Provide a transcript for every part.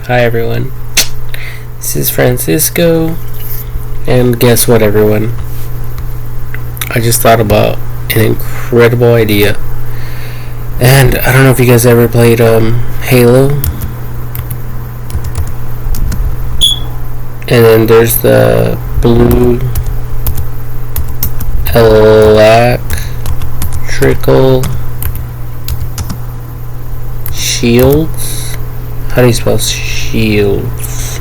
Hi everyone, this is Francisco, and guess what everyone? I just thought about an incredible idea, and I don't know if you guys ever played Halo, and then there's the blue electrical shields. How do you spell shields?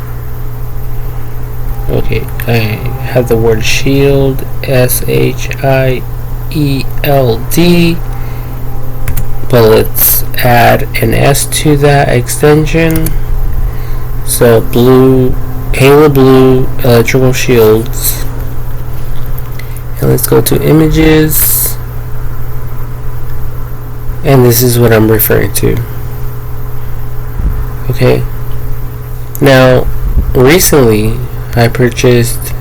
Okay, I have the word shield, SHIELD, but let's add an S to that extension. So Halo blue electrical shields. And let's go to images. And this is what I'm referring to. Okay. Now, recently I purchased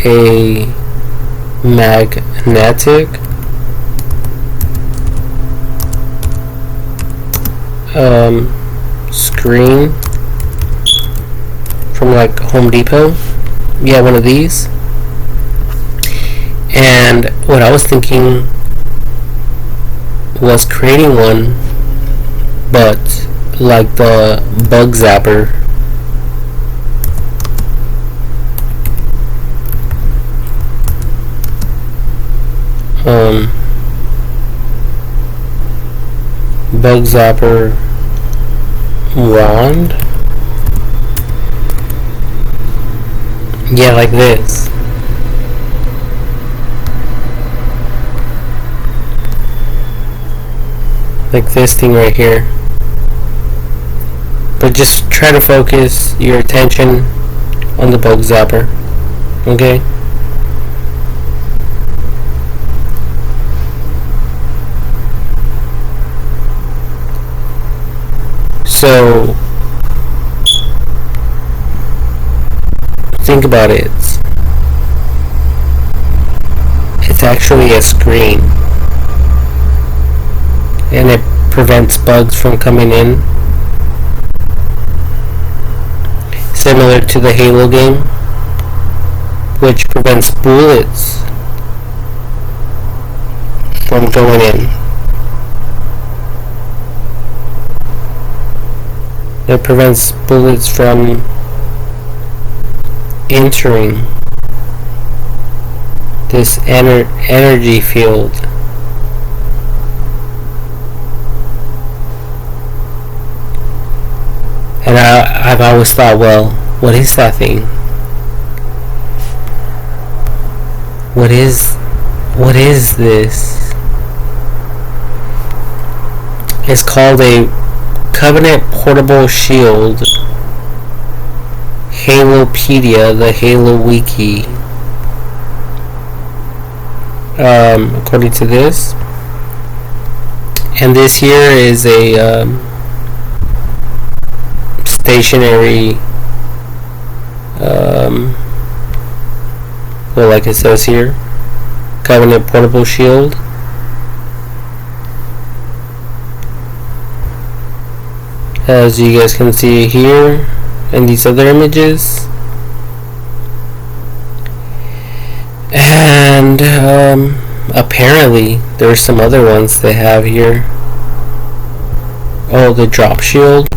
a magnetic screen from like Home Depot. Yeah, one of these. And what I was thinking was creating one, but like the bug zapper. Bug zapper wand. Yeah, like this. Like this thing right here. But just try to focus your attention on the bug zapper. Okay? So think about it. It's actually a screen, and it prevents bugs from coming in, similar to the Halo game, which prevents bullets from going in. It prevents bullets from entering this energy field. And I've always thought, well, what is that thing? What is this? It's called a Covenant Portable Shield. Halopedia, the Halo Wiki. According to this. And this here is a stationary, well, like it says here, Covenant Portable Shield. As you guys can see here in these other images. And apparently there's some other ones they have here. Oh, the drop shield.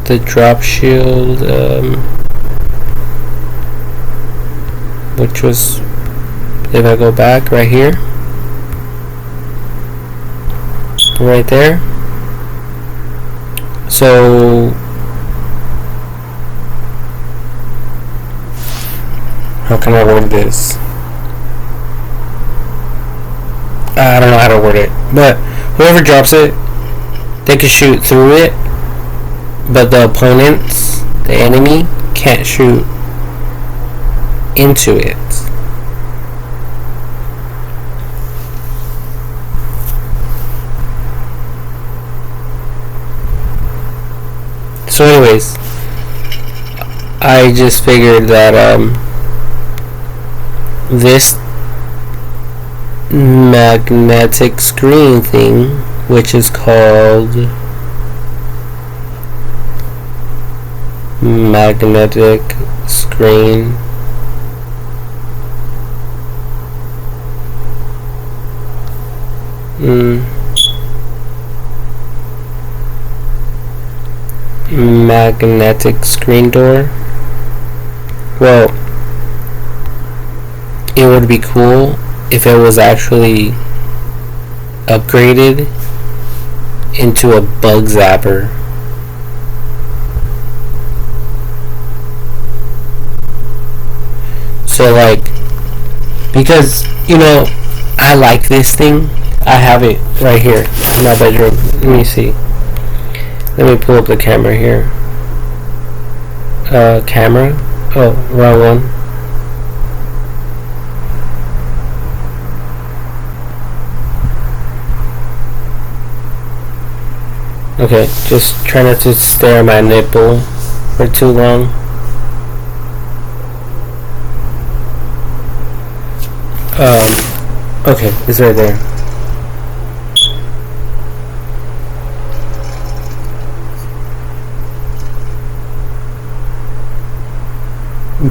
The drop shield, which was, if I go back right here, right there. So how can I word this? I don't know how to word it, but whoever drops it, they can shoot through it, but the opponents, the enemy, can't shoot into it. So anyways, I just figured that this magnetic screen thing which is called magnetic screen. Magnetic screen door. Well, it would be cool if it was actually upgraded into a bug zapper. So like, because I like this thing. I have it right here in my bedroom. Let me see. Let me pull up the camera here. Camera? Oh, wrong one. Okay, just try not to stare at my nipple for too long. Okay, it's right there.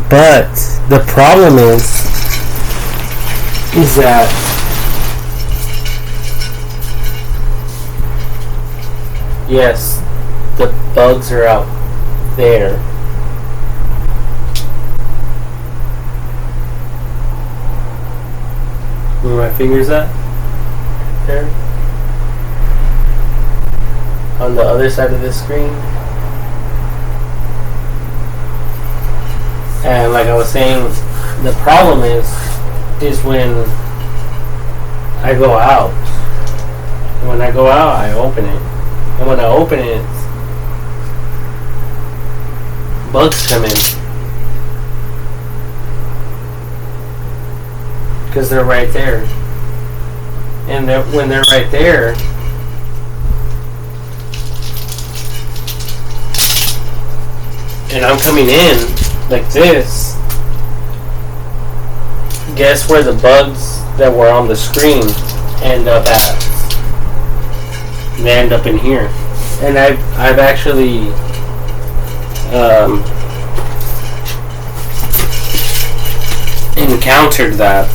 But the problem is that yes, the bugs are out there. Where my fingers at? There. On the other side of the screen. And like I was saying, the problem is when I go out. When I go out, I open it. And when I open it, bugs come in. Because they're right there. And when they're right there, and I'm coming in like this, guess where the bugs that were on the screen end up at? They end up in here. And I've actually encountered that.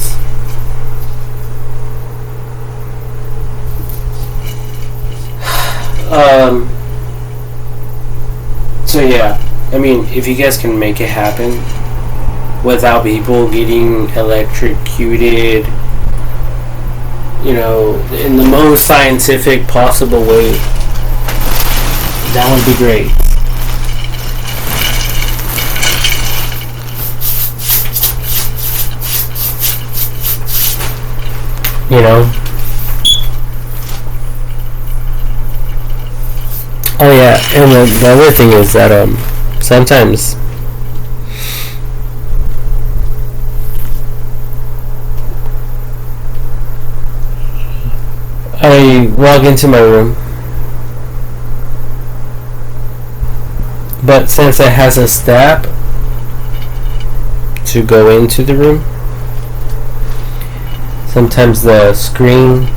So yeah, I mean, if you guys can make it happen without people getting electrocuted, in the most scientific possible way, that would be great. Oh yeah, and the other thing is that sometimes I walk into my room, but since it has a step to go into the room, sometimes the screen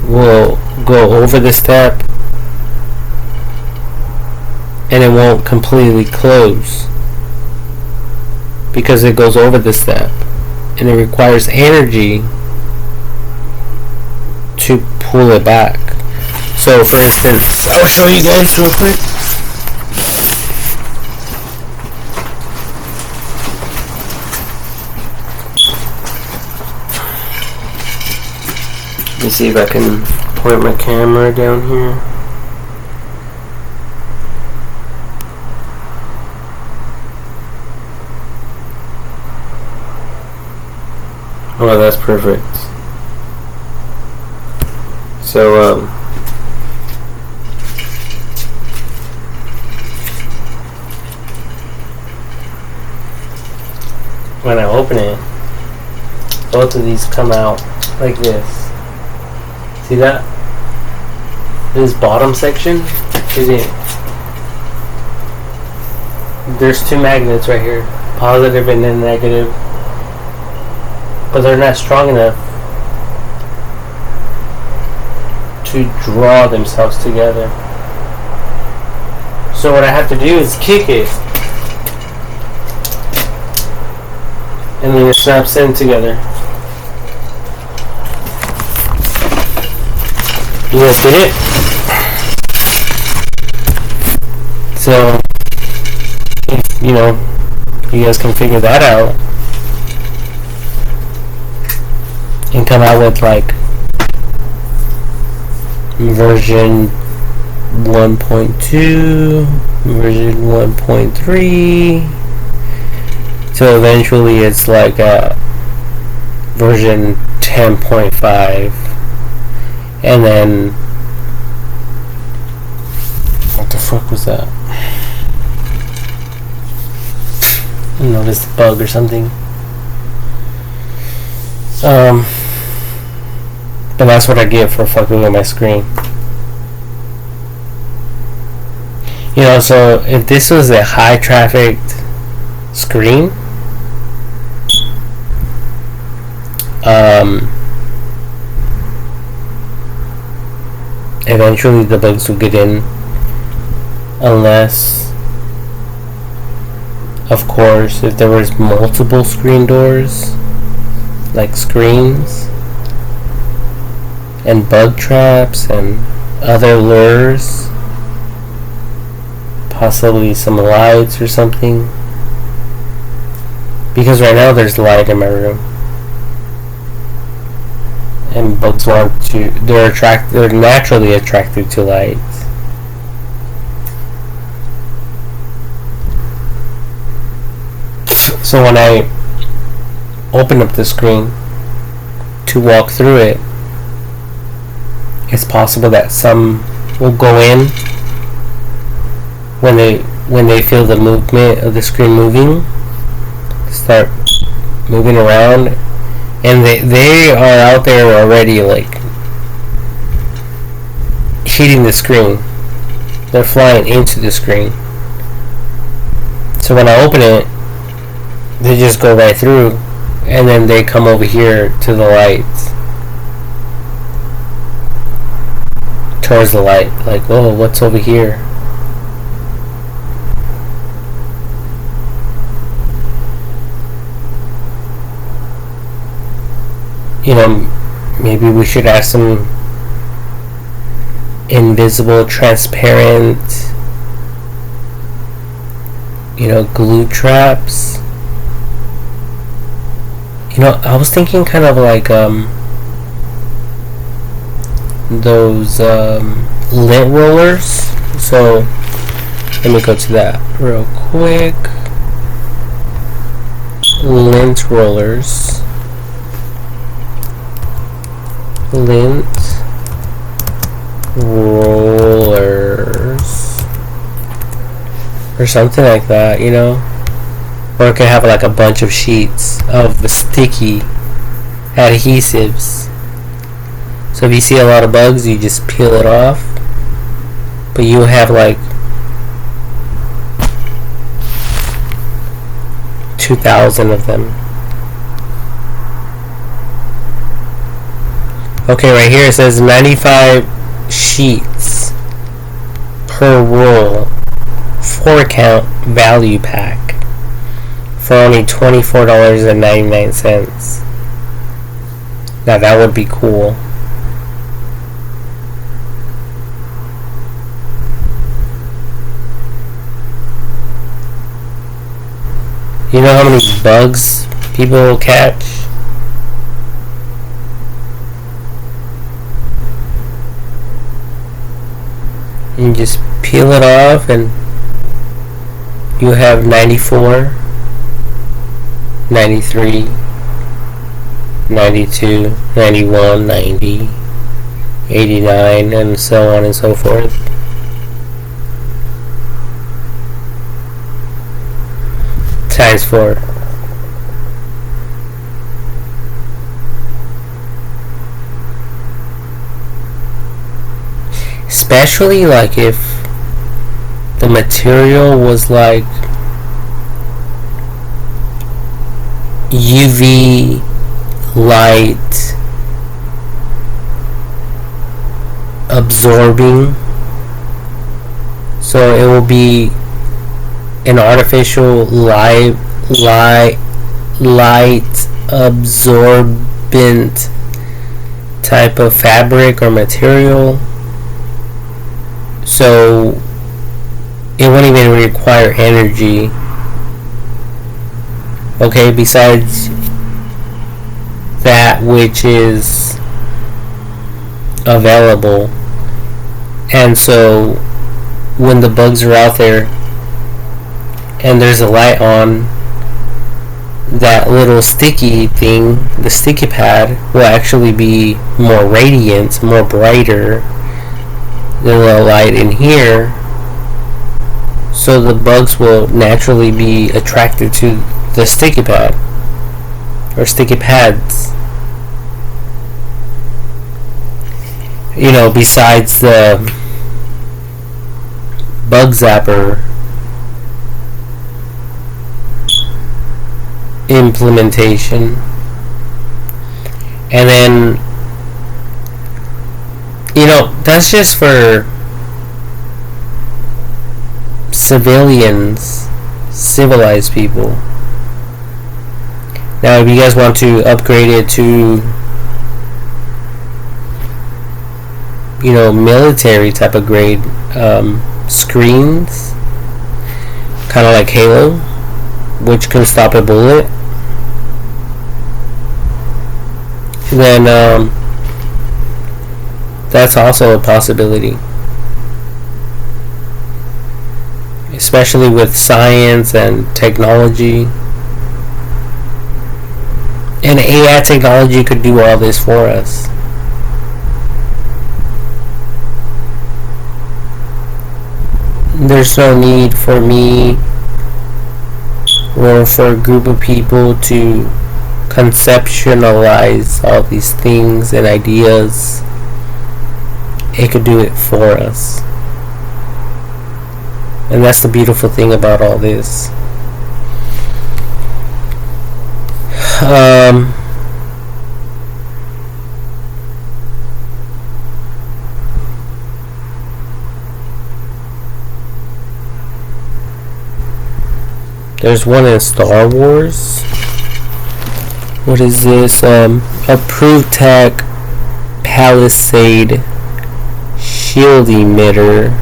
will go over the step and it won't completely close because it goes over the step and it requires energy to pull it back. So for instance, I'll show you guys real quick. Let me see if I can point my camera down here. Oh, that's perfect. So, when I open it, both of these come out like this. See that? This bottom section is it. There's two magnets right here, positive and then negative, but they're not strong enough to draw themselves together. So what I have to do is kick it, and then it snaps in together. You guys get it? So, if, you guys can figure that out and come out with like version 1.2, version 1.3, so eventually it's like a version 10.5, and then what the fuck was that? I don't know, this bug or something. But that's what I get for fucking with my screen. So if this was a high trafficked screen, eventually the bugs will get in, unless, of course, if there was multiple screen doors, like screens and bug traps and other lures, possibly some lights or something, because right now there's light in my room, and bugs they're naturally attracted to lights. So when I open up the screen to walk through it, it's possible that some will go in when they feel the movement of the screen moving, start moving around, and they are out there already, like hitting the screen. They're flying into the screen. So when I open it, they just go right through, and then they come over here to the lights, towards the light, like, oh, what's over here? Maybe we should add some invisible, transparent, glue traps. I was thinking kind of like those lint rollers. So let me go to that real quick. Lint rollers. Lint rollers. Or something like that, Or it could have like a bunch of sheets of sticky adhesives. So if you see a lot of bugs, you just peel it off. But you have like 2,000 of them. Okay, right here it says 95 sheets per roll, 4-count value pack for only $24.99. Now that would be cool. You know how many bugs people will catch? You just peel it off and you have 94, 93, 92, 91, 90, 89, and so on and so forth. Times 4. Especially like if the material was like UV light absorbing. So it will be an artificial light absorbent type of fabric or material. So it won't even require energy. Okay, besides that which is available. And so when the bugs are out there and there's a light on, that little sticky thing, the sticky pad, will actually be more radiant, more brighter than the light in here. So the bugs will naturally be attracted to the sticky pad or sticky pads. You know, besides the bug zapper implementation. And then, you know, that's just for civilians, civilized people. Now if you guys want to upgrade it to, you know, military type of grade screens, kind of like Halo, which can stop a bullet, then that's also a possibility, especially with science and technology. And AI technology could do all this for us. There's no need for me or for a group of people to conceptualize all these things and ideas. It could do it for us. And that's the beautiful thing about all this. There's one in Star Wars. What is this? Approved Tech Palisade Shield Emitter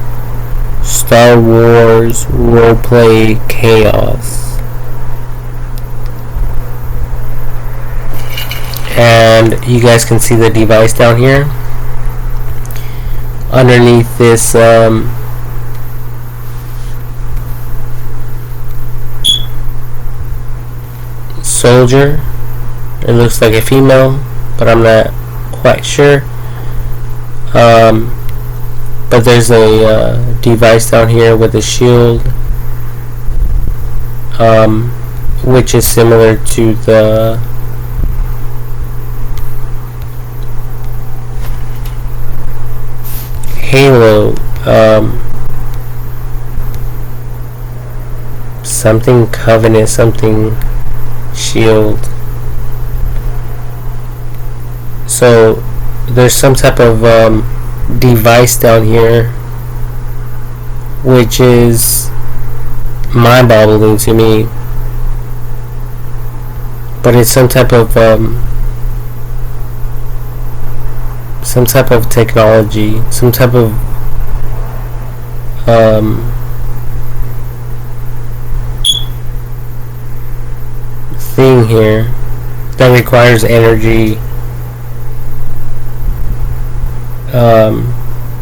Star Wars Roleplay Chaos. And you guys can see the device down here. Underneath this soldier, it looks like a female, but I'm not quite sure. But there's a device down here with a shield, which is similar to the Halo something Covenant, something shield. So there's some type of device down here which is mind-boggling to me, but it's some type of technology, some type of thing here that requires energy,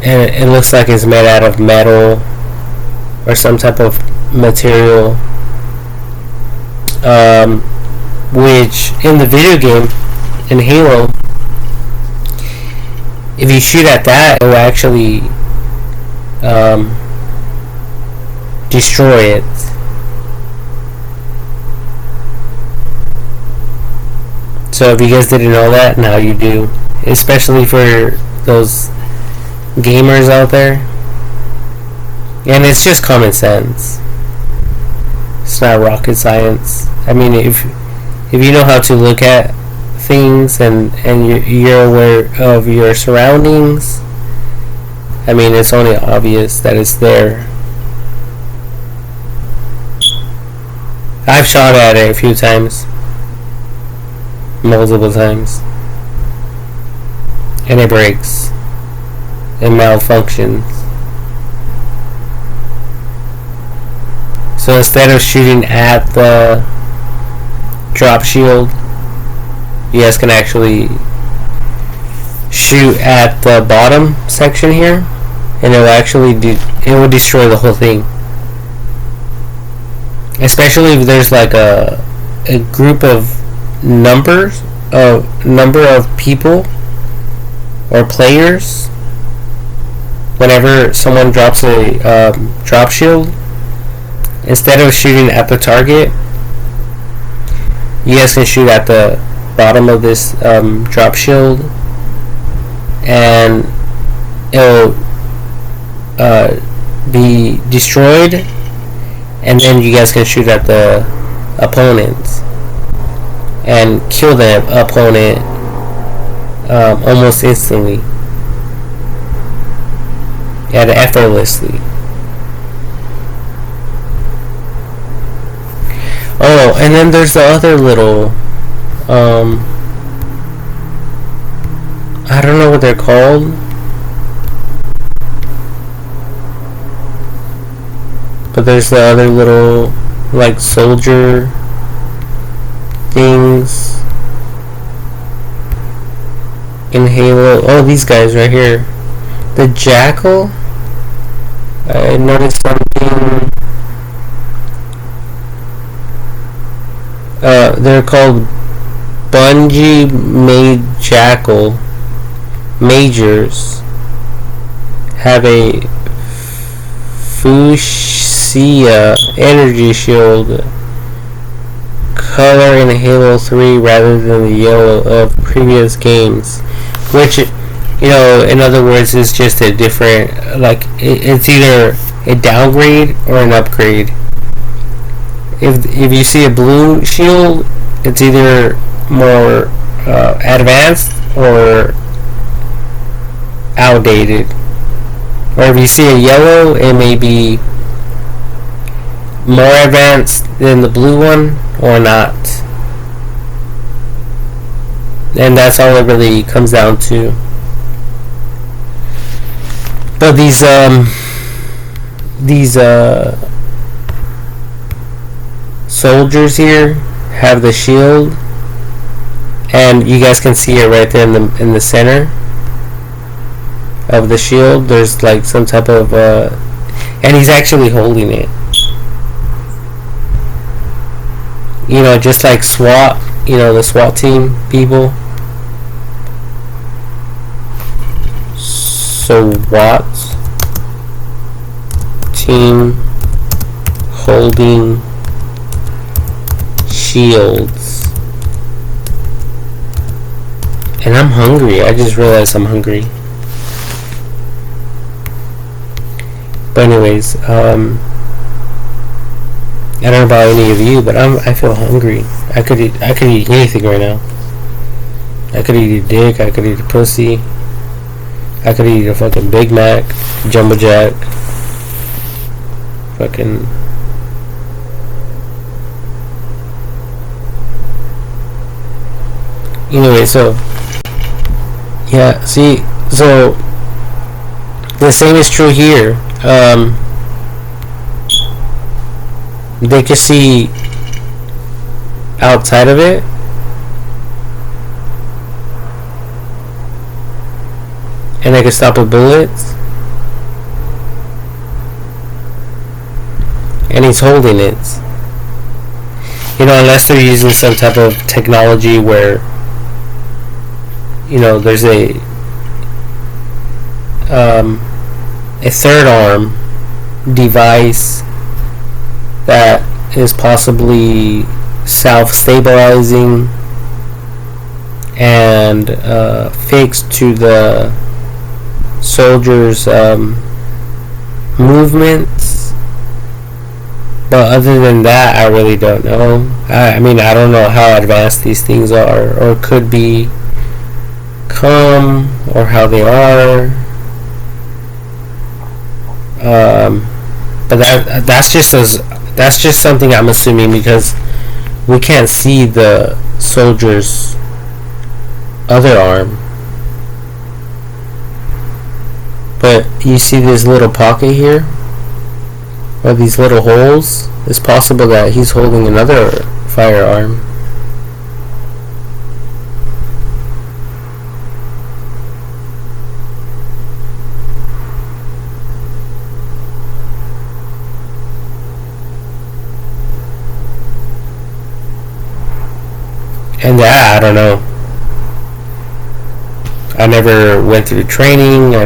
and it looks like it's made out of metal or some type of material, which in the video game in Halo, if you shoot at that, it will actually destroy it. So if you guys didn't know that, now you do. Especially for those gamers out there. And it's just common sense. It's not rocket science. I mean, if you know how to look at things and you're aware of your surroundings, I mean, it's only obvious that it's there. I've shot at it a few times. Multiple times. And it breaks. It malfunctions. So instead of shooting at the drop shield, you guys can actually shoot at the bottom section here, and it will actually it will destroy the whole thing. Especially if there's like a group of number of people or players. Whenever someone drops a drop shield, instead of shooting at the target, you guys can shoot at the bottom of this drop shield, and it'll be destroyed, and then you guys can shoot at the opponents and kill the opponent almost instantly and effortlessly. Oh, and then there's the other little I don't know what they're called, but there's the other little like soldier things in Halo. Oh, these guys right here, the Jackal. I noticed something. They're called Bungie Made Jackal Majors. Have a Fuchsia energy shield color in Halo 3 rather than the yellow of previous games, which, you know, in other words, is just a different, like, it's either a downgrade or an upgrade. If you see a blue shield, it's either more advanced or outdated. Or if you see a yellow, it may be more advanced than the blue one or not. And that's all it really comes down to. But these soldiers here have the shield, and you guys can see it right there in the center of the shield. There's like some type of and he's actually holding it, you know, just like SWAT, you know, the SWAT team people. SWAT team holding shields. And I'm hungry. I just realized I'm hungry. But anyways, I don't know about any of you, but I feel hungry. I could eat anything right now. I could eat a dick. I could eat a pussy. I could eat a fucking Big Mac, Jumbo Jack, fucking. Anyway, so yeah, see, so the same is true here. They can see outside of it, and they can stop with bullets, and he's holding it. You know, unless they're using some type of technology where, you know, there's a third arm device that is possibly self-stabilizing and fixed to the soldiers' movements. But other than that, I really don't know. I mean, I don't know how advanced these things are or could become, or how they are. But that's just something I'm assuming because we can't see the soldier's other arm. But you see this little pocket here, or these little holes. It's possible that he's holding another firearm. And that, I don't know. I never went through training. I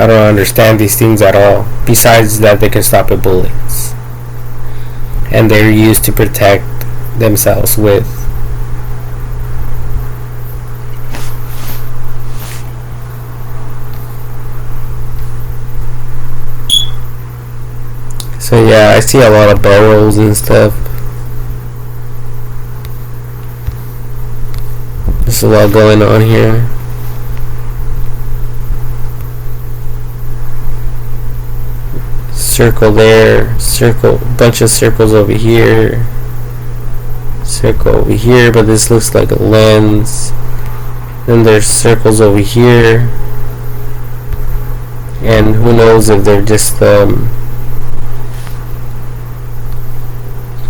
don't understand these things at all. Besides that they can stop at bullets. And they're used to protect themselves with. So yeah, I see a lot of barrels and stuff. There's a lot going on here. Circle there, circle, bunch of circles over here, circle over here, but this looks like a lens. Then there's circles over here, and who knows if they're just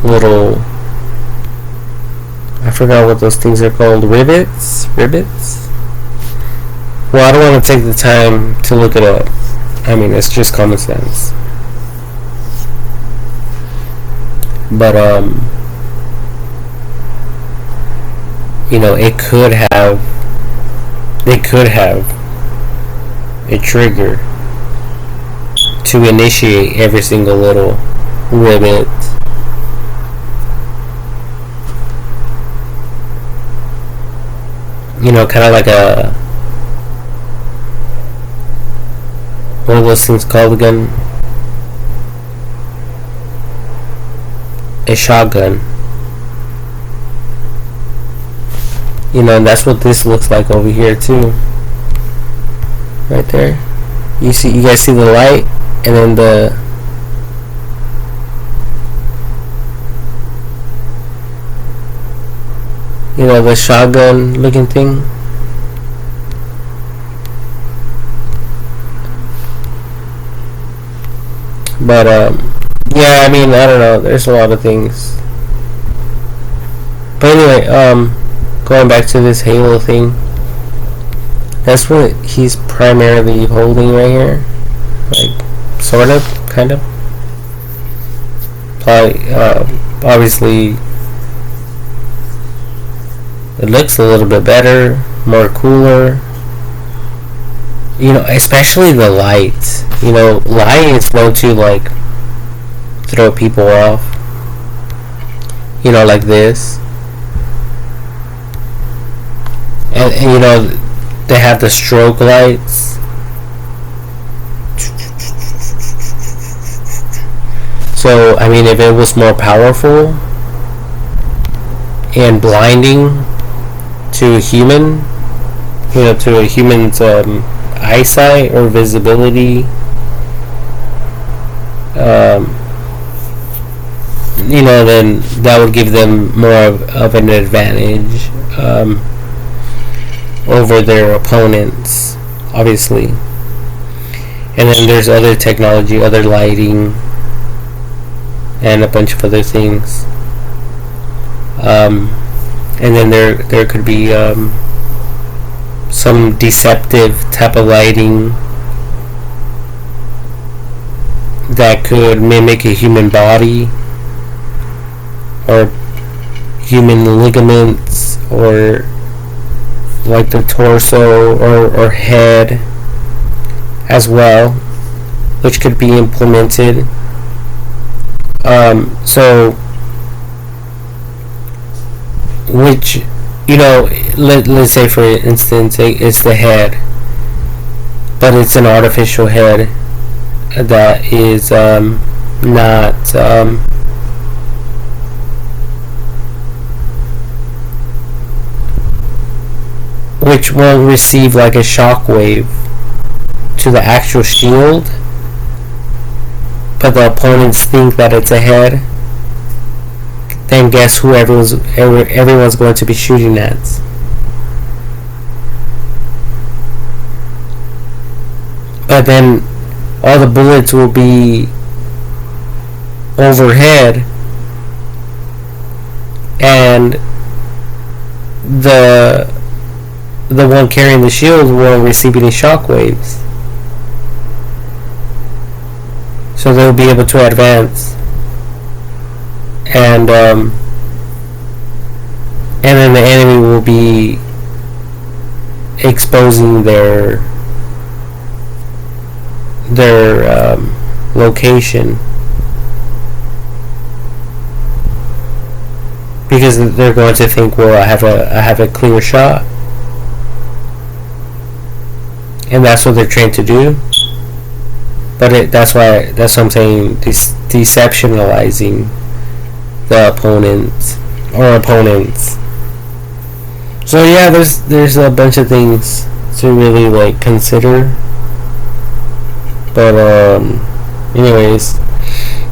little, I forgot what those things are called. Rivets? Well, I don't want to take the time to look it up. I mean, it's just common sense. But, you know, they could have a trigger to initiate every single little rivet. You know, kind of like a, what are those things called again? A shotgun. You know, and that's what this looks like over here too. Right there. You guys see the light, and then the shotgun looking thing. But yeah, I mean, I don't know, there's a lot of things. But anyway, going back to this Halo thing, that's what he's primarily holding right here. Like, sort of, kind of. Probably, obviously, it looks a little bit better, more cooler. You know, especially the light. You know, light is going to, like, throw people off. You know, like this. And you know, they have the stroke lights. So, I mean, if it was more powerful and blinding to a human, you know, to a human's eyesight or visibility, you know, then that would give them more of an advantage over their opponents, obviously. And then there's other technology, other lighting, and a bunch of other things. And then there could be some deceptive type of lighting that could mimic a human body or human ligaments, or like the torso or head as well, which could be implemented. So, which, you know, let's say for instance it's the head, but it's an artificial head that is not which will receive like a shock wave to the actual shield, but the opponents think that it's a head, then guess who everyone's going to be shooting at. But then all the bullets will be overhead, and the one carrying the shield won't receive any shockwaves, so they'll be able to advance, and then the enemy will be exposing their location, because they're going to think, well, I have a clear shot, and that's what they're trained to do. But that's what I'm saying, deceptionalizing the opponents. So yeah, there's a bunch of things to really like consider. But anyways,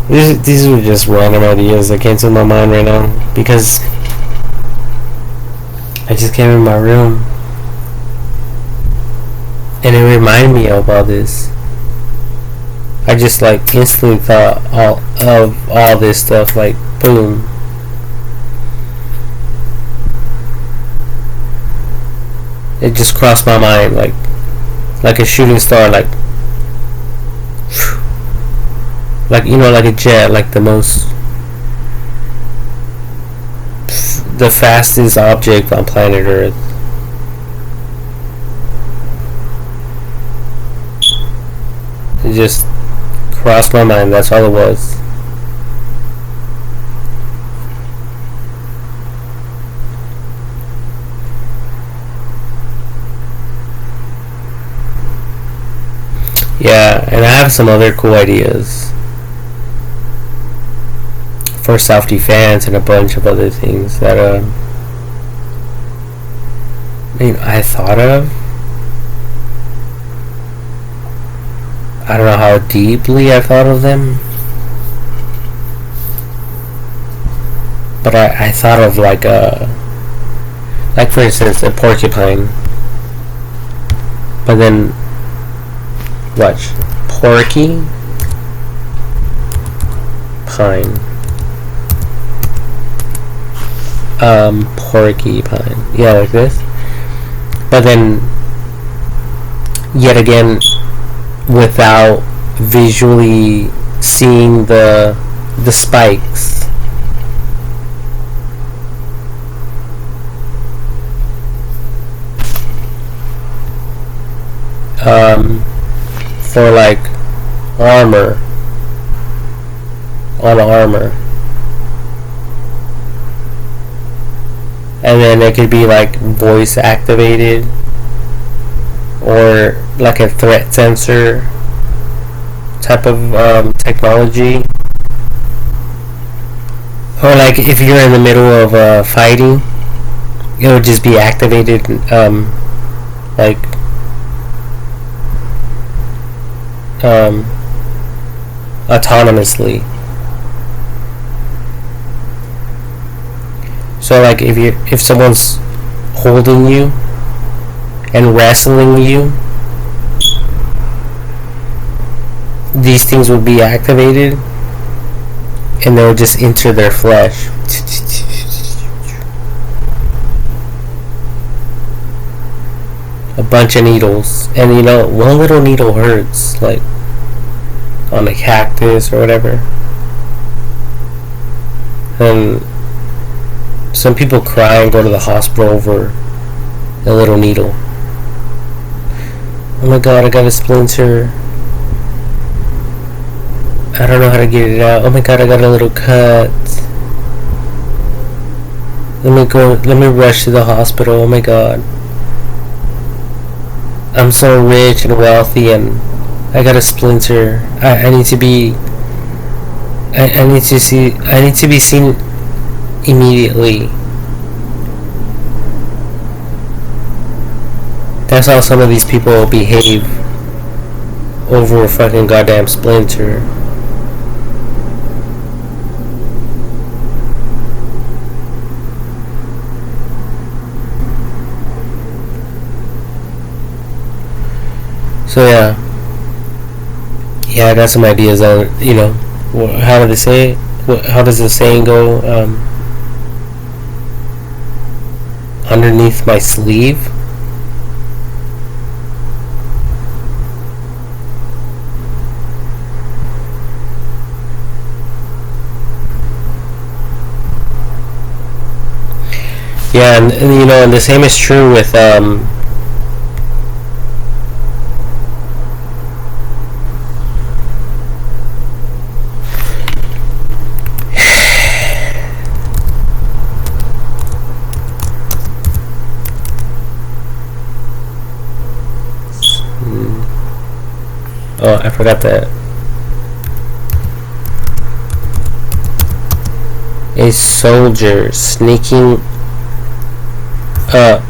these are just random ideas that came to my mind right now, because I just came in my room and it reminded me of all this. I just like instantly thought of all this stuff, like boom. It just crossed my mind like a shooting star, like like a jet, like the fastest object on planet Earth. It just crossed my mind. That's all it was. Yeah, and I have some other cool ideas for self-defense and a bunch of other things that I thought of. I don't know how deeply I thought of them, but I thought of like for instance, a porcupine. But then watch, porky pine. Porcupine. Yeah, like this. But then, yet again, without visually seeing the spikes. For like armor, on armor. And then it could be like voice activated, or like a threat sensor type of technology, or like if you're in the middle of fighting, it would just be activated like autonomously. So like if someone's holding you and wrestling you, these things would be activated and they'll just enter their flesh. A bunch of needles, and one little needle hurts, like on a cactus or whatever. And some people cry and go to the hospital over a little needle. Oh my god, I got a splinter. I don't know how to get it out. Oh my god, I got a little cut. Let me rush to the hospital. Oh my god. I'm so rich and wealthy and I got a splinter. I need to be seen immediately. That's how some of these people behave over a fucking goddamn splinter. So yeah, I got some ideas on, how do they say it? How does the saying go? Underneath my sleeve. Yeah, and the same is true with oh, I forgot that. A soldier sneaking up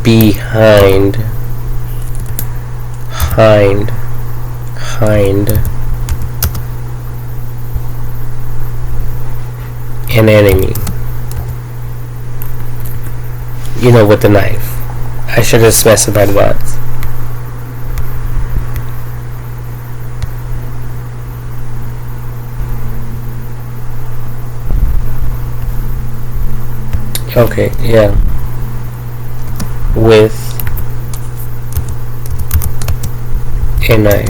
behind an enemy, with the knife. I should have specified that. Okay, yeah. With a knife.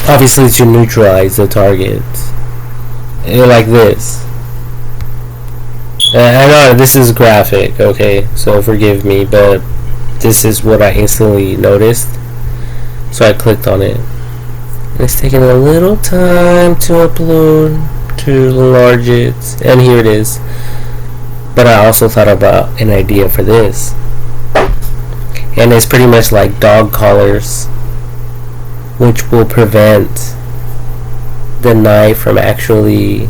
Obviously to neutralize the target. Like this. I know this is graphic, okay, so forgive me, but this is what I instantly noticed. So I clicked on it. It's taking a little time to upload, to enlarge it, and here it is. But I also thought about an idea for this, and it's pretty much like dog collars, which will prevent the knife from actually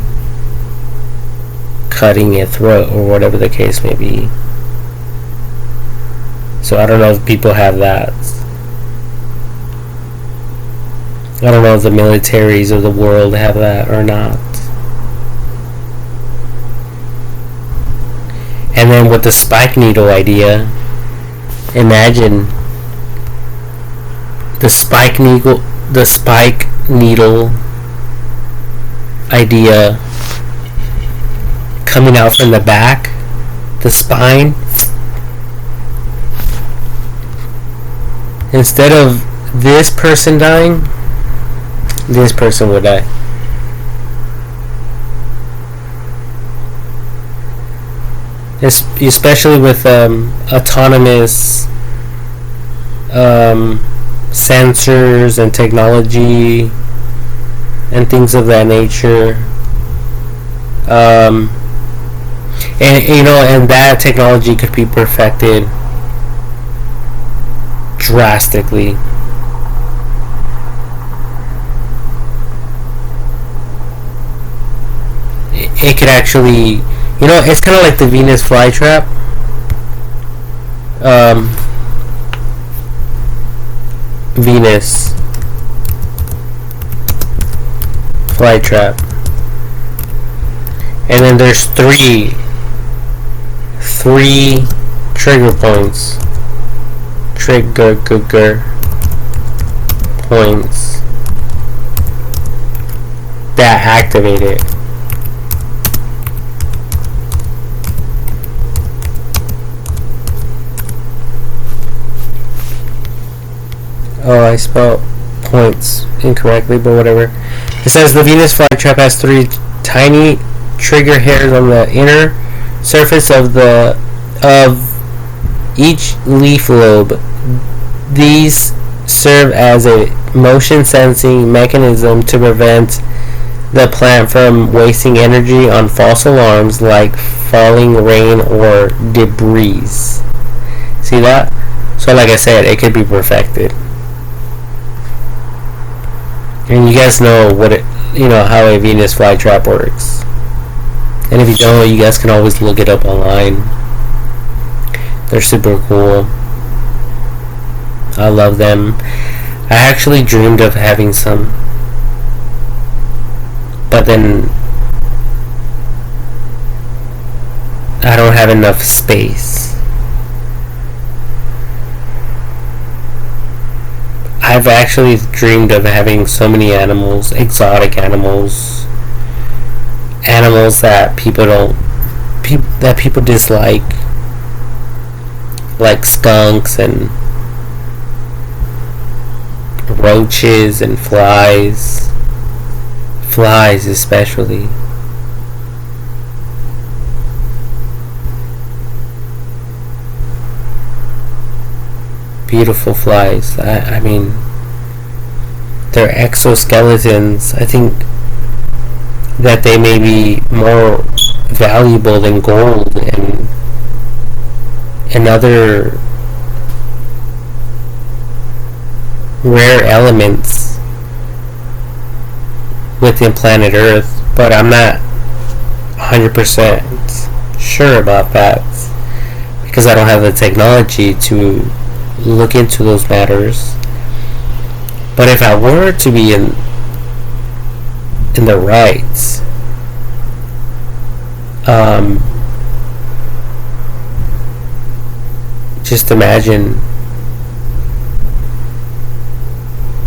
cutting a throat or whatever the case may be. So I don't know if people have that. I don't know if the militaries of the world have that or not. And then with the spike needle idea, imagine the spike needle idea coming out from the back, the spine. Instead of this person dying, this person would die. Especially with autonomous sensors and technology and things of that nature, and that technology could be perfected drastically. It could actually, it's kind of like the Venus flytrap. Venus flytrap. And then there's three trigger points. Trigger points that activate it. Oh, I spelled points incorrectly, but whatever. It says the Venus flytrap has 3 tiny trigger hairs on the inner surface of each leaf lobe. These serve as a motion sensing mechanism to prevent the plant from wasting energy on false alarms like falling rain or debris. See that? So like I said, it could be perfected. And you guys know how a Venus flytrap works. And if you don't, you guys can always look it up online. They're super cool. I love them. I actually dreamed of having some, but then I don't have enough space. I've actually dreamed of having so many animals, exotic animals, animals that people dislike, like skunks and roaches and flies especially. Beautiful flies. I mean, their exoskeletons, I think that they may be more valuable than gold and other rare elements within planet Earth, but I'm not 100% sure about that because I don't have the technology to look into those matters. But if I were to be in the right, just imagine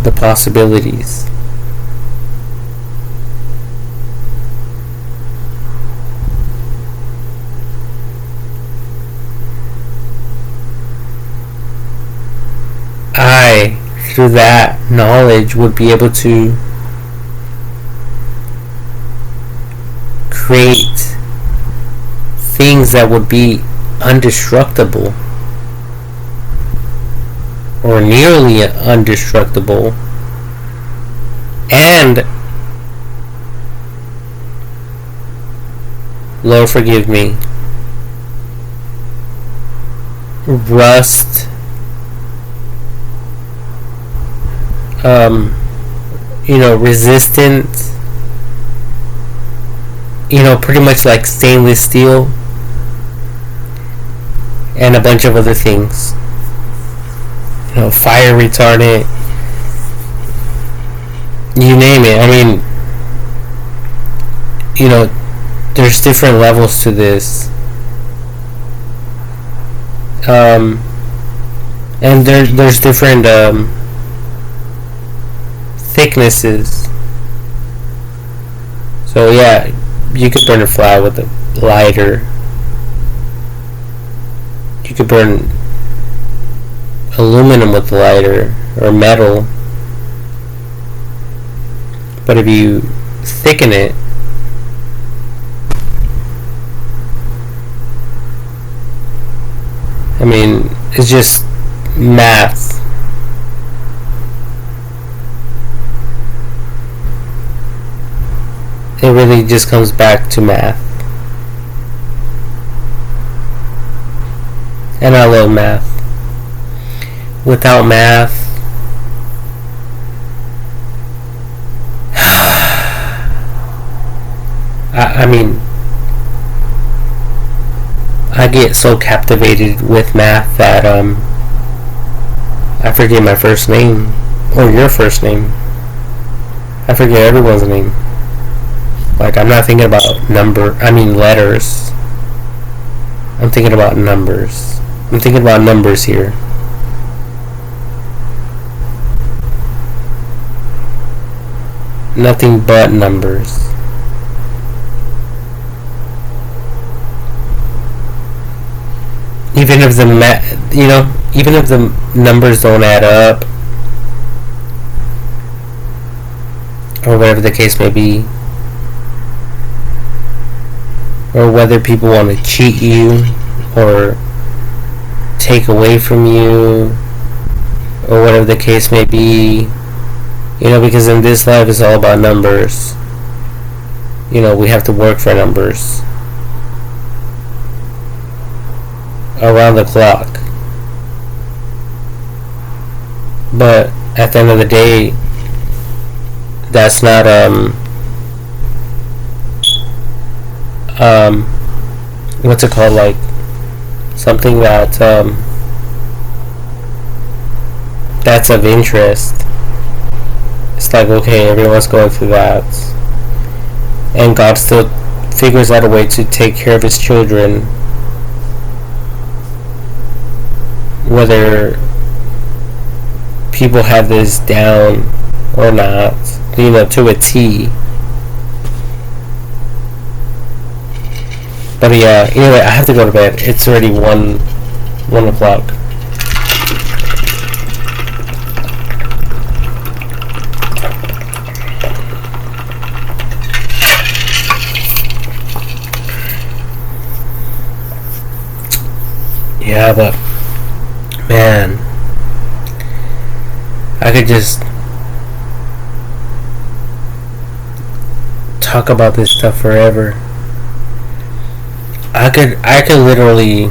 the possibilities. I, through that knowledge, would be able to create things that would be indestructible or nearly indestructible, and Lord forgive me, rust, resistant, pretty much like stainless steel and a bunch of other things. Fire retardant, you name it. I mean, there's different levels to this. And there's different thicknesses. So yeah, you could burn a fly with a lighter. You could burn aluminum with a lighter or metal. But if you thicken it, I mean, it's just math. It really just comes back to math. And I love math. Without math, I mean, I get so captivated with math that I forget my first name or your first name. I forget everyone's name. Like, I'm not thinking about letters. I'm thinking about numbers. I'm thinking about numbers here. Nothing but numbers. Even if even if the numbers don't add up, or whatever the case may be, or whether people want to cheat you or take away from you, or whatever the case may be, because in this life it's all about numbers. We have to work for numbers around the clock. But at the end of the day, that's not what's it called, like something that's of interest. It's like, okay, everyone's going through that, and God still figures out a way to take care of his children, whether people have this down or not, to a T. But yeah, anyway, I have to go to bed. It's already 1 o'clock. Yeah, but man, I could just talk about this stuff forever. I could literally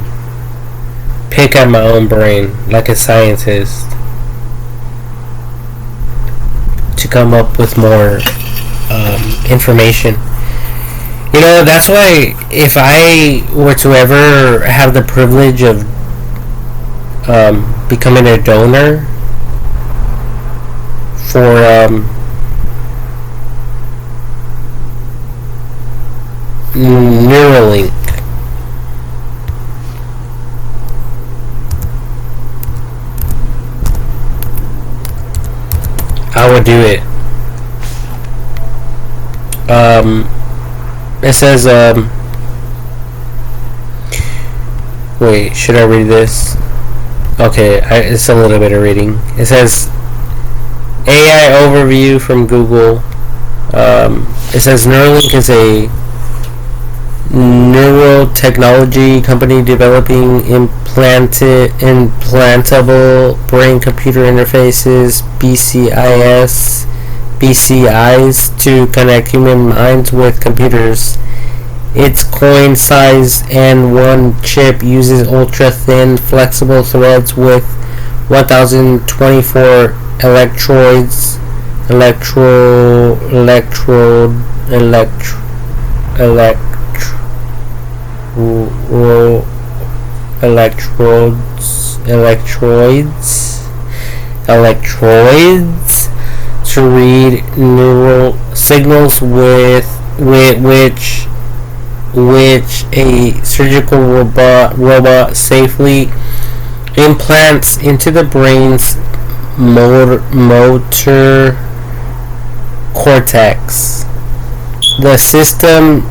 pick at my own brain like a scientist to come up with more information. That's why if I were to ever have the privilege of becoming a donor for Neuralink, I would do it. It says, wait, should I read this? Okay, it's a little bit of reading. It says, AI overview from Google. It says Neuralink is a neurotechnology company developing implantable brain-computer interfaces BCIs to connect human minds with computers. Its coin-sized N1 chip uses ultra-thin, flexible threads with 1,024 electrodes to read neural signals with which a surgical robot safely implants into the brain's motor cortex. The system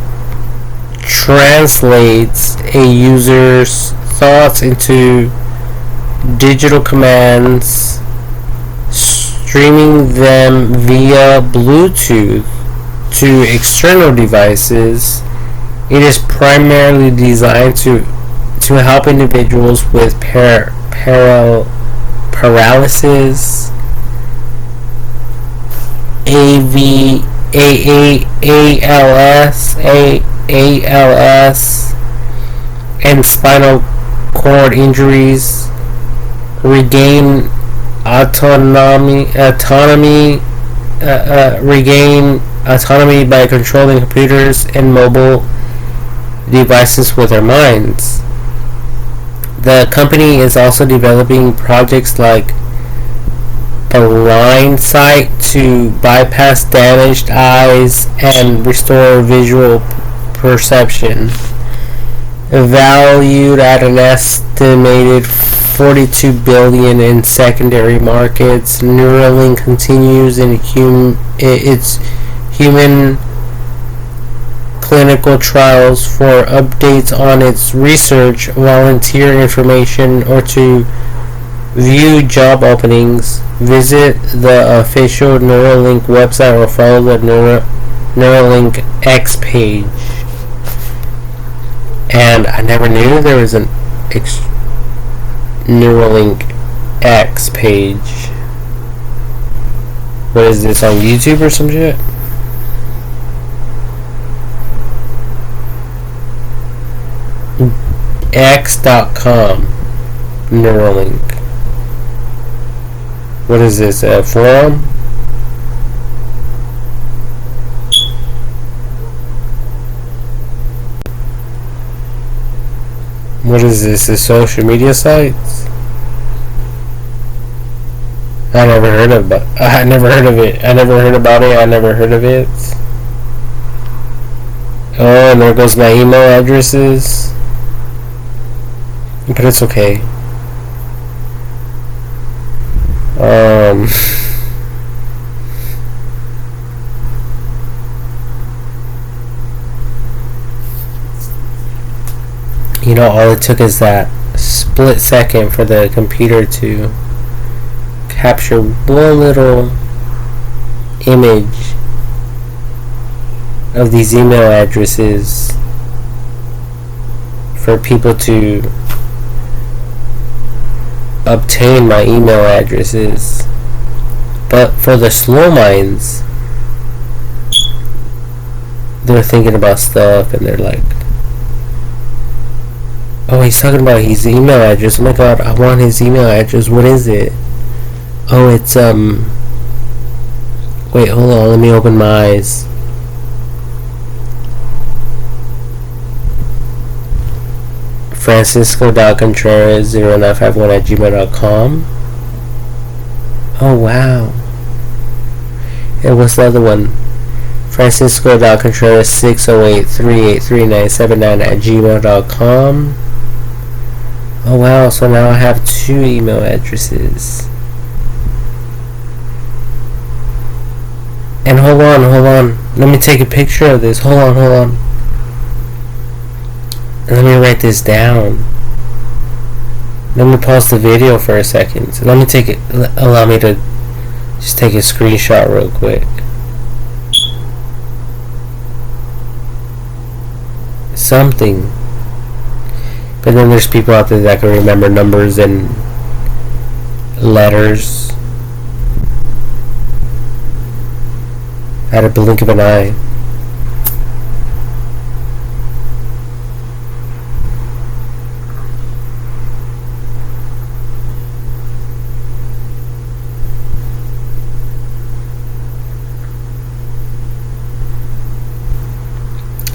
translates a user's thoughts into digital commands, streaming them via Bluetooth to external devices. It is primarily designed to help individuals with paralysis, ALS, and spinal cord injuries, regain autonomy by controlling computers and mobile devices with their minds. The company is also developing projects like Blind Sight to bypass damaged eyes and restore visual perception. Valued at an estimated $42 billion in secondary markets, Neuralink continues in its human clinical trials. For updates on its research, volunteer information, or to view job openings, visit the official Neuralink website or follow the Neuralink X page. And I never knew there was an Neuralink X page. What is this, on YouTube or some shit? X.com Neuralink. What is this, a forum? What is this? The social media sites? I never heard of it. I never heard of it. I never heard about it. I never heard of it. Oh, and there goes my email addresses. But it's okay. You know, all it took is that split second for the computer to capture one little image of these email addresses for people to obtain my email addresses. But for the slow minds, they're thinking about stuff and they're like, oh, he's talking about his email address. Oh my god, I want his email address. What is it? Oh, it's wait, hold on, let me open my eyes. Francisco.contreras0951@gmail.com. Oh wow. And what's the other one? Francisco.contreras6083833979@gmail.com. Oh wow, so now I have 2 email addresses. And hold on. Let me take a picture of this. Hold on. Let me write this down. Let me pause the video for a second. So let me take it. Allow me to just take a screenshot real quick. Something. But then there's people out there that can remember numbers and letters at a blink of an eye.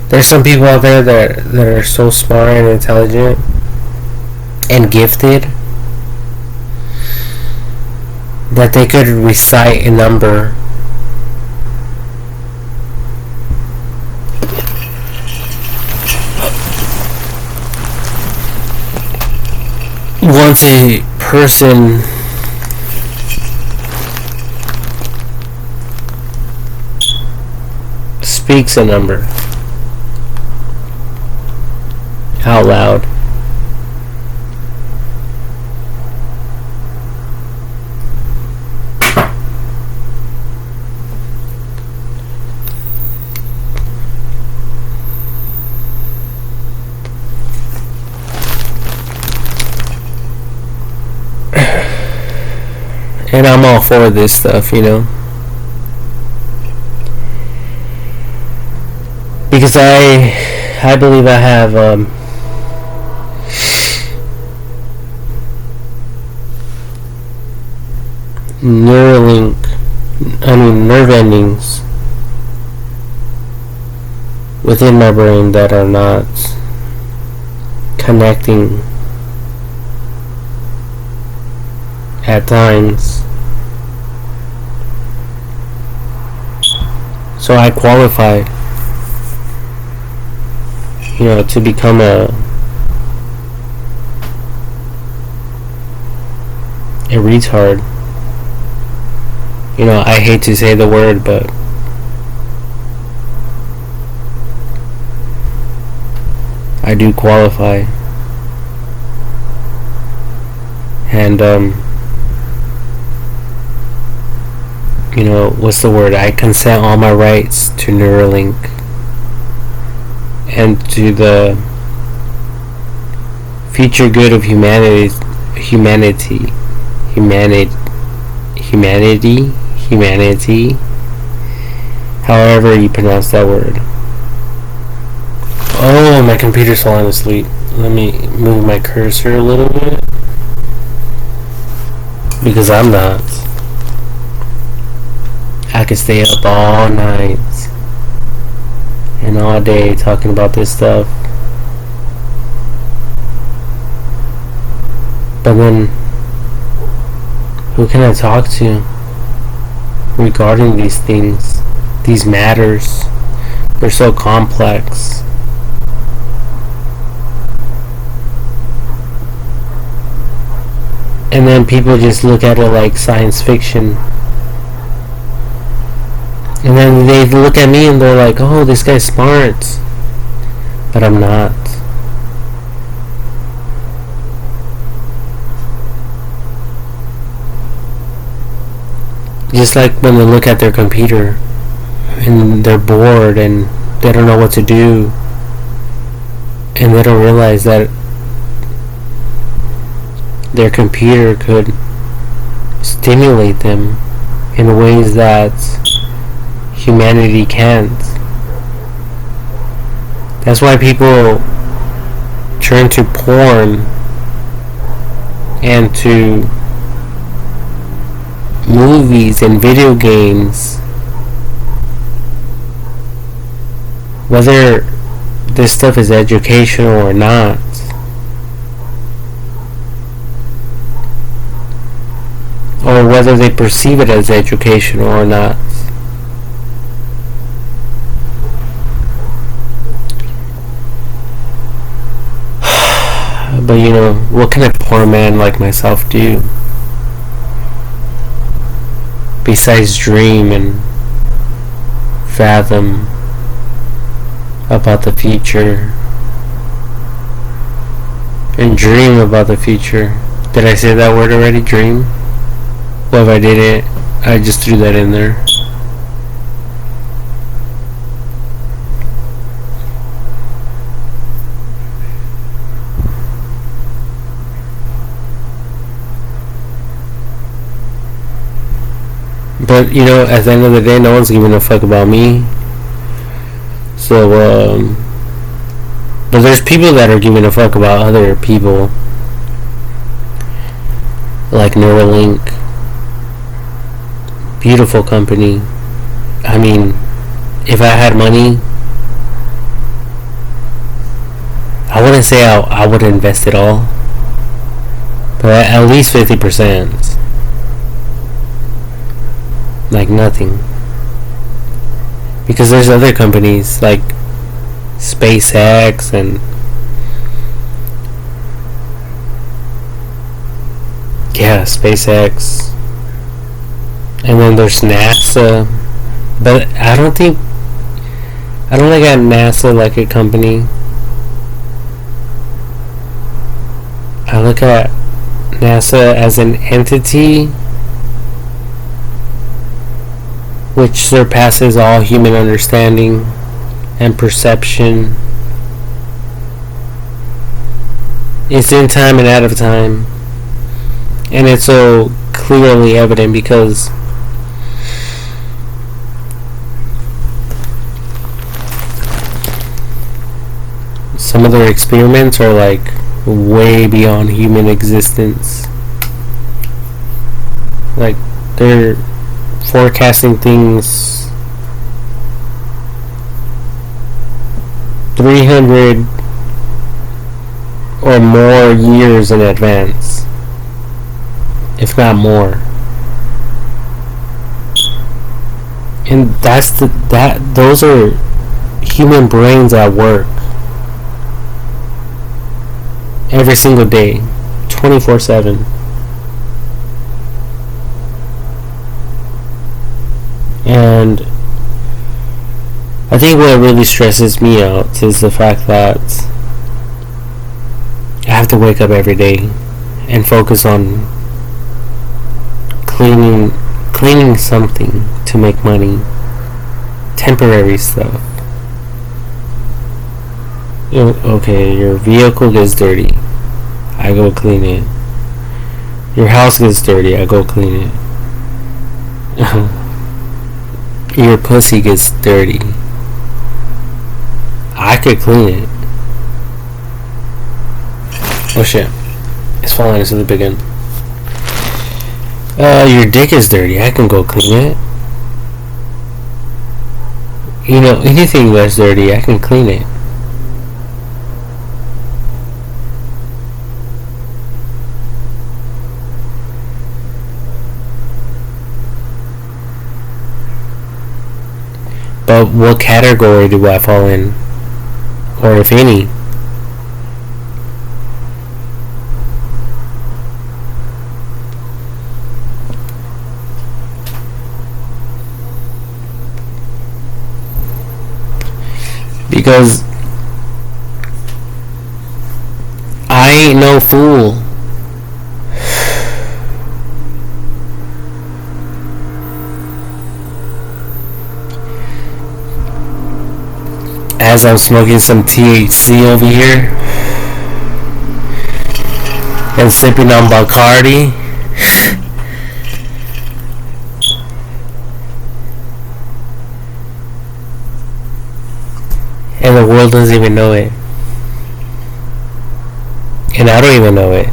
There's some people out there that are so smart and intelligent and gifted that they could recite a number once a person speaks a number out loud. And I'm all for this stuff, you know, because I believe I have nerve endings within my brain that are not connecting at times. So I qualify, you know, to become a retard. You know, I hate to say the word, but I do qualify. And you know, what's the word? I consent all my rights to Neuralink and to the future good of humanity, however you pronounce that word. Oh, my computer's falling asleep. Let me move my cursor a little bit, because I'm not. I could stay up all night and all day talking about this stuff. But then, who can I talk to regarding these things, these matters? They're so complex. And then people just look at it like science fiction. And then they look at me and they're like, oh, this guy's smart. But I'm not. Just like when they look at their computer and they're bored and they don't know what to do, and they don't realize that their computer could stimulate them in ways that humanity can't. That's why people turn to porn and to movies and video games, whether this stuff is educational or not. Or whether they perceive it as educational or not. But you know, what can a poor man like myself do? Besides dream and fathom about the future. And dream about the future. Did I say that word already? Dream? Well, if I didn't, I just threw that in there. But, you know, at the end of the day, no one's giving a fuck about me. So, but there's people that are giving a fuck about other people. Like Neuralink. Beautiful company. I mean, if I had money, I wouldn't say I would invest it all. But at least 50%. Like nothing. Because there's other companies like SpaceX and SpaceX, and then there's NASA. But I don't look at NASA like a company. I look at NASA as an entity which surpasses all human understanding and perception. It's in time and out of time. And it's so clearly evident because some of their experiments are like way beyond human existence. Like they're forecasting things 300 or more years in advance, if not more. And those are human brains at work every single day, 24/7. And I think what really stresses me out is the fact that I have to wake up every day and focus on cleaning something to make money. Temporary stuff. Okay, your vehicle gets dirty, I go clean it. Your house gets dirty, I go clean it. Your pussy gets dirty, I could clean it. Oh shit, it's falling into the big end. Your dick is dirty, I can go clean it. You know, anything that's dirty, I can clean it. what category do I fall in, or if any? Because I ain't no fool. As I'm smoking some THC over here and sipping on Bacardi, and the world doesn't even know it, and I don't even know it.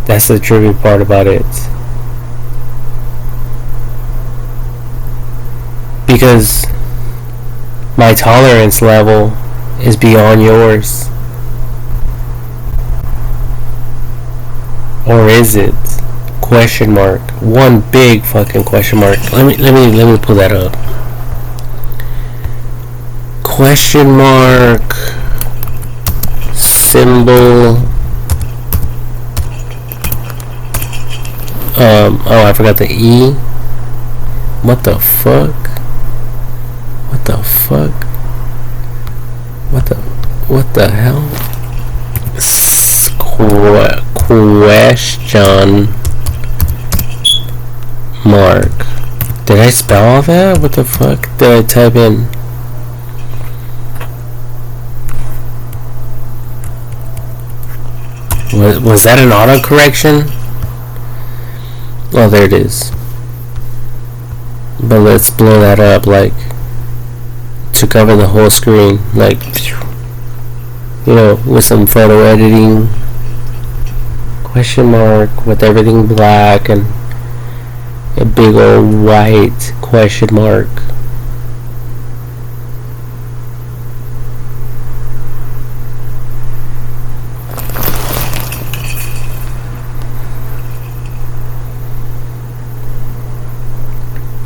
That's the trippy part about it. Because my tolerance level is beyond yours. Or is it? Question mark. One big fucking question mark. Let me pull that up. Question mark. Symbol. Oh, I forgot the E. What the fuck? What the fuck? What the hell? Question mark. Did I spell all that? What the fuck did I type in? Was that an autocorrection? Oh, there it is. But let's blow that up, like, to cover the whole screen, like, you know, with some photo editing. Question mark with everything black and a big old white question mark.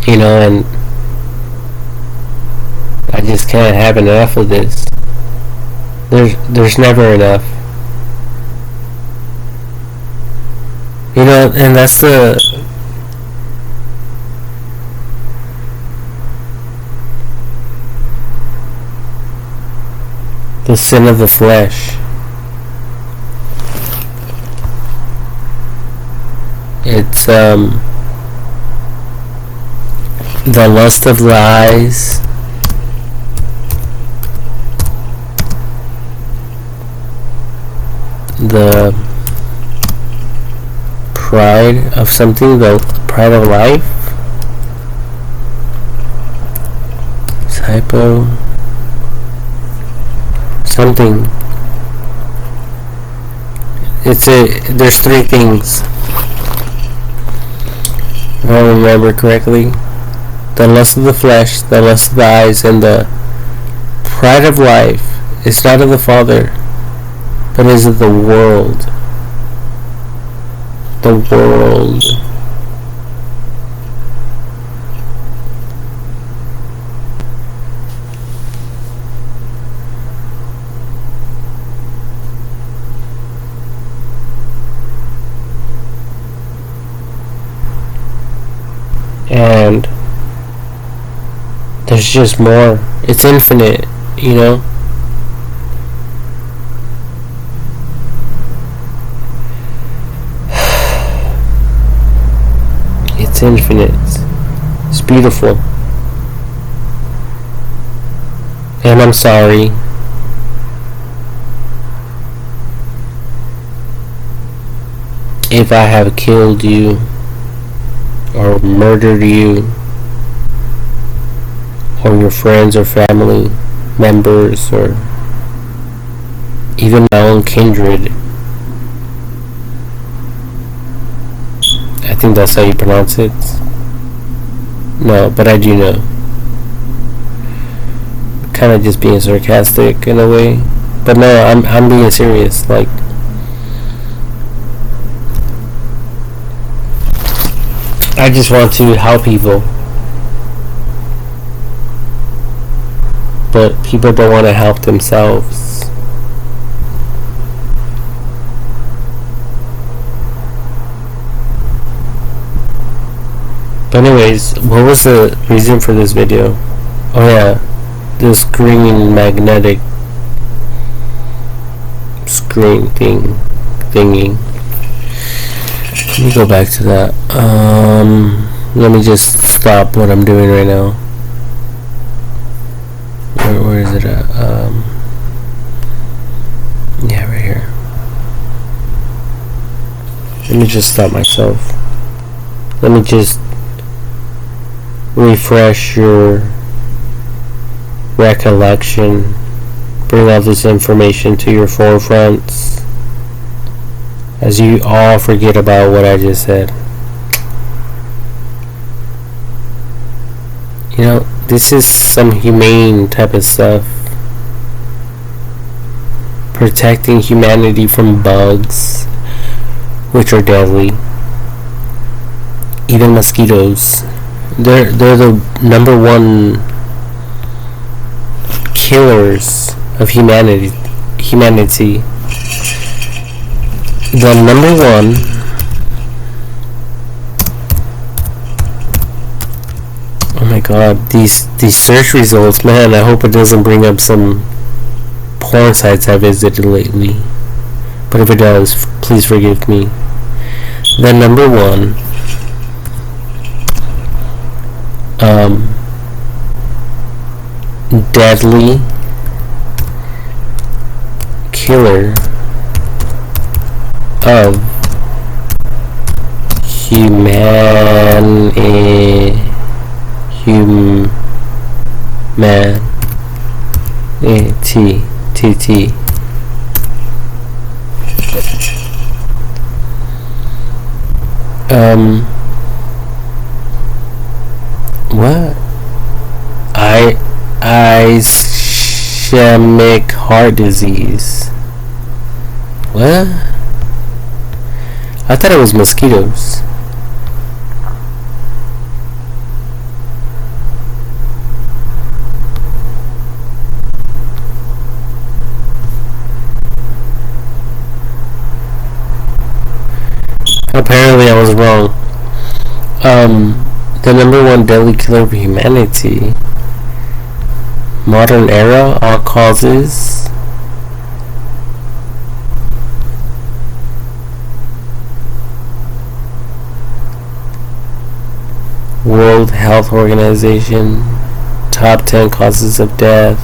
You know, and I just can't have enough of this. There's never enough. You know, and that's the sin of the flesh. It's the lust of the eyes, the pride of something, the pride of life, typo, something. There's three things, if I remember correctly. The lust of the flesh, the lust of the eyes, and the pride of life is not of the Father, but is of the world. The world. And there's just more. It's infinite, you know? It's infinite. It's beautiful. And I'm sorry. If I have killed you or murdered you, or your friends or family members, or even my own kindred. I think that's how you pronounce it. No, but I do know. Kind of just being sarcastic in a way, but no, I'm being serious. Like, I just want to help people. but people don't want to help themselves. But anyways, what was the reason for this video? Oh yeah, this green magnetic screen thingy. Let me go back to that. Let me just stop what I'm doing right now. Where is it at? Yeah, right here. Let me just stop myself. Let me just refresh your recollection. Bring all this information to your forefronts as you all forget about what I just said. You know, this is some humane type of stuff. Protecting humanity from bugs, which are deadly. Even mosquitoes. They're the number one killers of humanity. The number one oh my god, these search results, man, I hope it doesn't bring up some porn sites I visited lately. But if it does, please forgive me. The number one deadly killer of humanity what? Ischemic heart disease. What? I thought it was mosquitoes. Apparently I was wrong. The number one deadly killer of humanity. Modern era, all causes. World Health Organization, top 10 causes of death.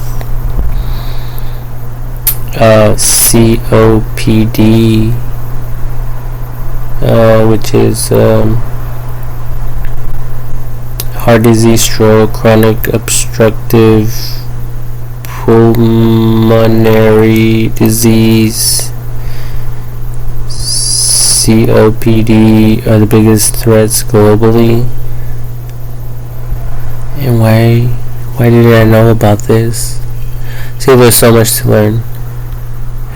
COPD, which is heart disease, stroke, chronic obstructive pulmonary disease. COPD are the biggest threats globally. And why did I know about this? See, there's so much to learn.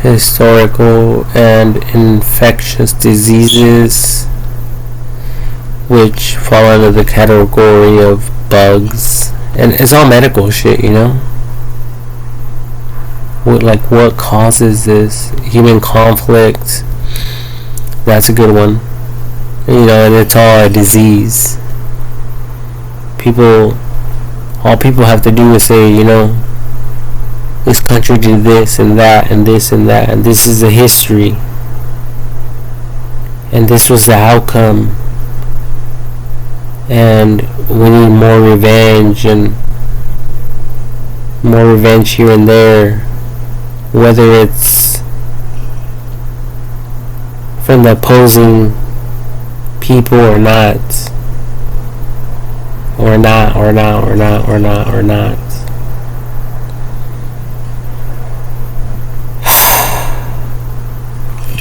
Historical and infectious diseases, which fall under the category of bugs, and it's all medical shit, you know. What causes this? Human conflict. That's a good one. You know, and it's all a disease. All people have to do is say, you know, this country did this and that and this and that, and this is the history, and this was the outcome, and we need more revenge, and more revenge here and there, whether it's from the opposing people or not.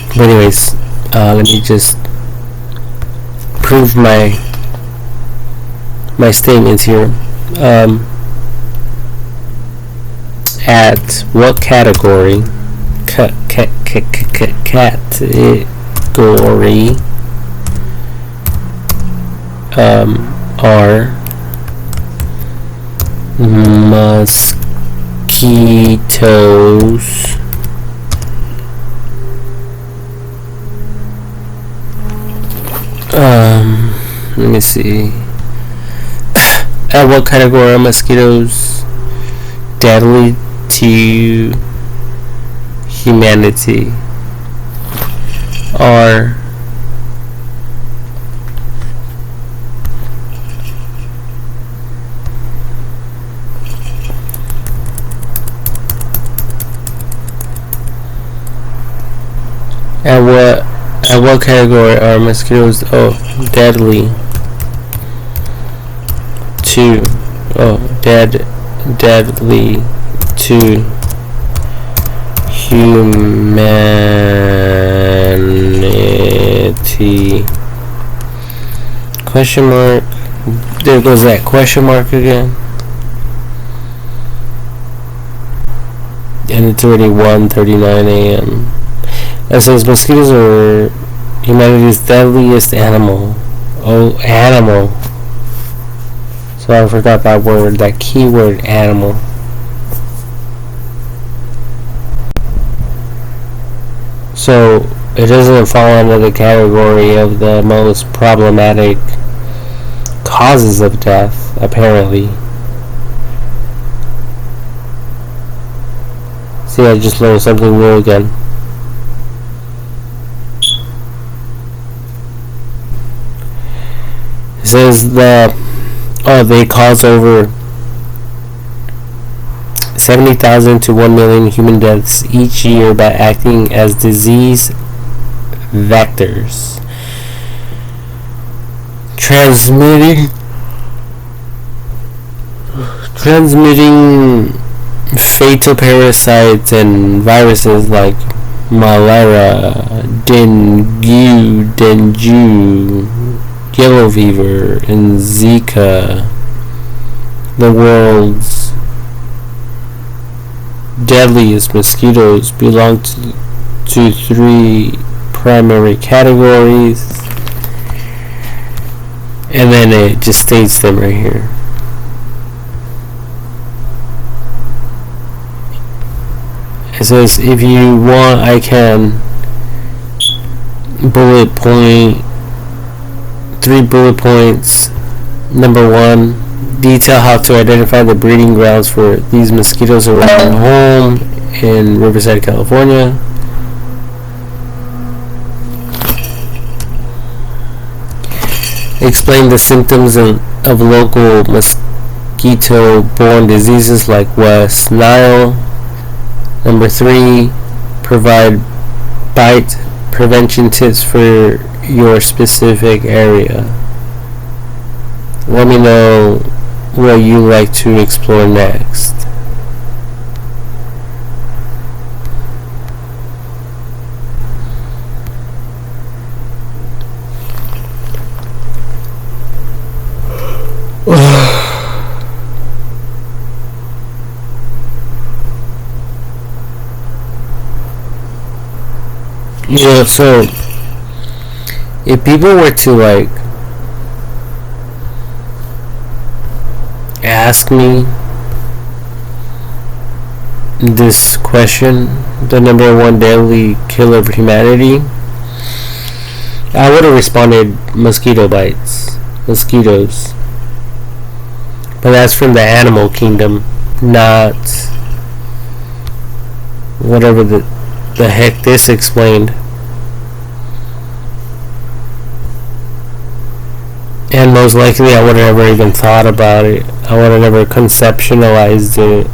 But anyways, let me just prove my statements here. At what category? Category are mosquitoes let me see. At what category are mosquitoes deadly to humanity? Are at what category are mosquitoes deadly to deadly to humanity? Question mark. There goes that question mark again. And it's already 1:39 a.m. It says mosquitoes are humanity's deadliest animal. Oh, animal. So I forgot that word, that keyword, animal. So it doesn't fall under the category of the most problematic causes of death, apparently. See, I just learned something new again. It says they cause over 70,000 to 1 million human deaths each year by acting as disease vectors, transmitting fatal parasites and viruses like malaria, dengue, yellow fever, and Zika. The world's deadliest mosquitoes belong to three primary categories, and then it just states them right here. It says, if you want, I can bullet point 3 bullet points. Number 1, detail how to identify the breeding grounds for these mosquitoes around home in Riverside, California. Explain the symptoms of local mosquito-borne diseases like West Nile. Number 3, provide bite prevention tips for your specific area. Let me know what you like to explore next. So if people were to like ask me this question, the number 1 deadly killer of humanity, I would have responded mosquito bites, mosquitoes. But that's from the animal kingdom, not whatever the heck this explained. And most likely I would have never even thought about it. I would have never conceptualized it.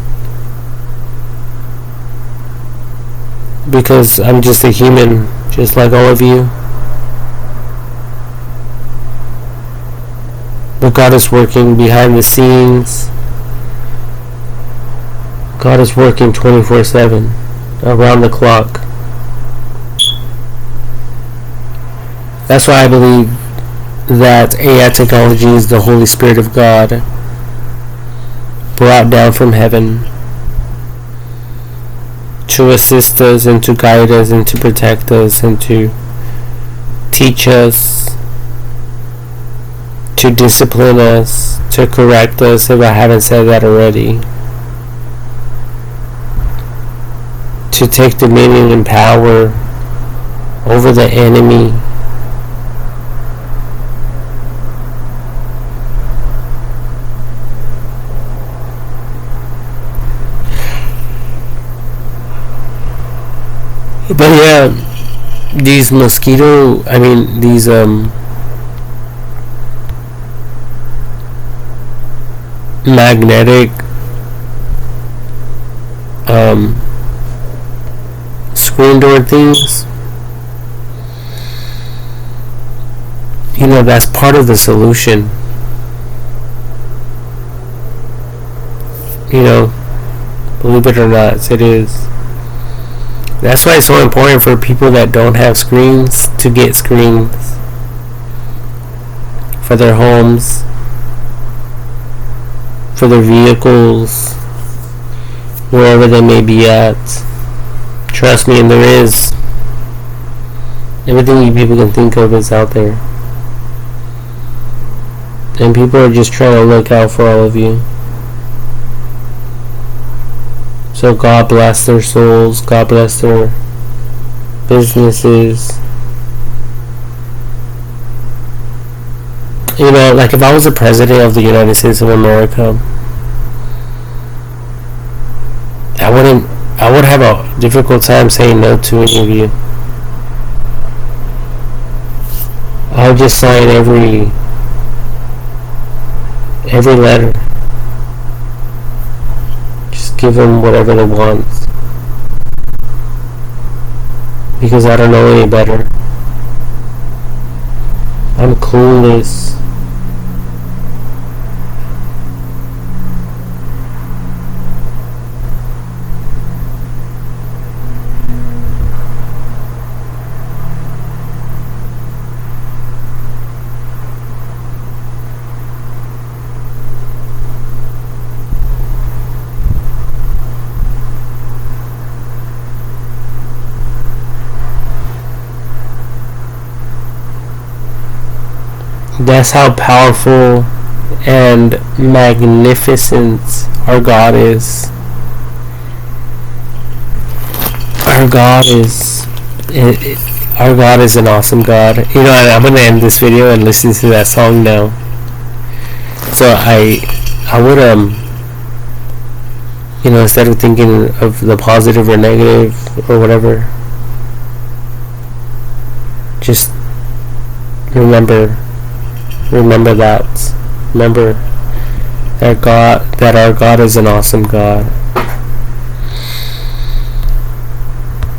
Because I'm just a human, just like all of you. But God is working behind the scenes. God is working 24/7, around the clock. That's why I believe that AI technology is the Holy Spirit of God brought down from heaven to assist us and to guide us and to protect us and to teach us, to discipline us, to correct us, if I haven't said that already. to take dominion and power over the enemy. But yeah, these magnetic screen door things, that's part of the solution. Believe it or not, it is. That's why it's so important for people that don't have screens to get screens for their homes, for their vehicles, wherever they may be at. Trust me, and there is. Everything you people can think of is out there. And people are just trying to look out for all of you. So God bless their souls. God bless their businesses. Like if I was the president of the United States of America, I would have a difficult time saying no to any of you. I would just sign every letter. Just give them whatever they want. Because I don't know any better. I'm clueless. That's how powerful and magnificent our God is. Our God is an awesome God. I'm gonna end this video and listen to that song now. So I would instead of thinking of the positive or negative or whatever, just remember that. Remember that our God is an awesome God.